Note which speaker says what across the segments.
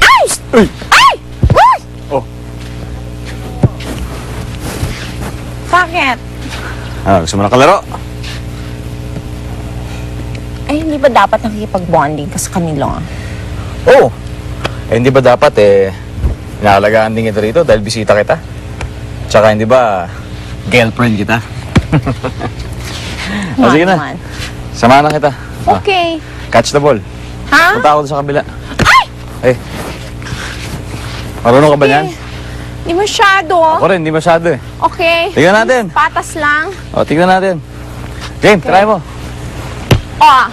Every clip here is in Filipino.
Speaker 1: Ay!
Speaker 2: Uy!
Speaker 1: Ay! Uy!
Speaker 2: Oh.
Speaker 1: Bakit?
Speaker 2: Gusto mo na kalaro?
Speaker 1: Ay, hindi ba dapat nakikipag-bonding ka sa kanila?
Speaker 2: Oo. Hindi ba dapat inaalagaan din kita rito dahil bisita kita? Tsaka hindi ba girlfriend kita? Sige na.
Speaker 1: Naman.
Speaker 2: Samahan na kita.
Speaker 1: Okay.
Speaker 2: Catch the ball.
Speaker 1: Ha?
Speaker 2: Punta ako doon sa kabila.
Speaker 1: Ay!
Speaker 2: Marunong ka ba niyan?
Speaker 1: Hindi masyado.
Speaker 2: Ako rin, hindi masyado eh.
Speaker 1: Okay.
Speaker 2: Tingnan natin.
Speaker 1: Patas lang.
Speaker 2: Tingnan natin. Game, try mo.
Speaker 1: Oh!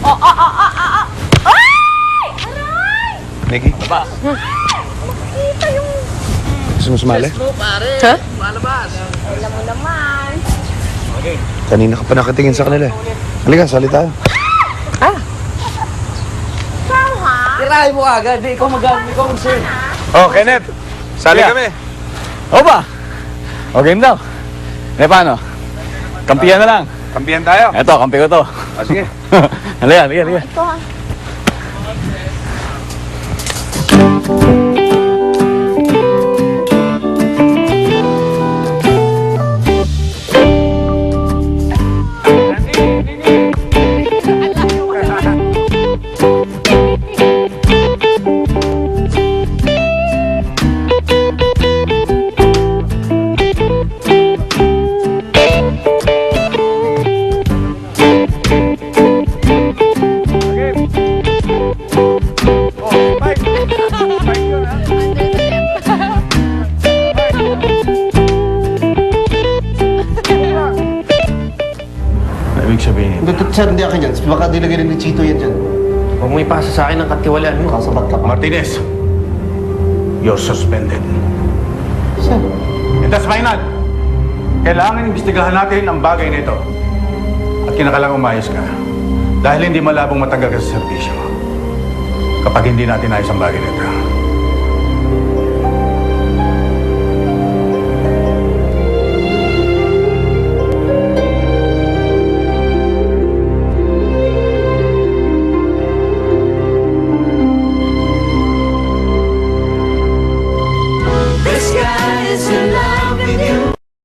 Speaker 1: Oh! Ay! Aray!
Speaker 2: Mickey. Baba.
Speaker 1: Makita yung...
Speaker 3: Gusto mo sumali?
Speaker 1: Ha? Alam mo naman.
Speaker 3: Kanina ka pa nakatingin sa kanila. Halika, sali tayo.
Speaker 1: Ikaw, ha?
Speaker 4: Tirahin mo agad, di ikaw mag-sir.
Speaker 2: Oh, Kenneth. Sali kami. O ba? O, game daw. Paano? Kampiyan na lang.
Speaker 3: Kampihan tayo.
Speaker 2: Eto, kampi ko to.
Speaker 3: Sige.
Speaker 2: Halika.
Speaker 1: Ito, ha?
Speaker 2: Ibig sabihin.
Speaker 3: Sir, hindi akin yan. Baka dilagay rin ni Chito yan dyan.
Speaker 4: Huwag mo ipasa sa akin ang katiwalaan mo.
Speaker 3: Kasabat ka pa.
Speaker 5: Martinez, you're suspended.
Speaker 3: Sir.
Speaker 5: And that's final. Kailangan imbestigahan natin ang bagay nito. At kinakailangan umayos ka. Dahil hindi malabong matanggal ka sa serbisyo. Kapag hindi natin ayos ang bagay nito.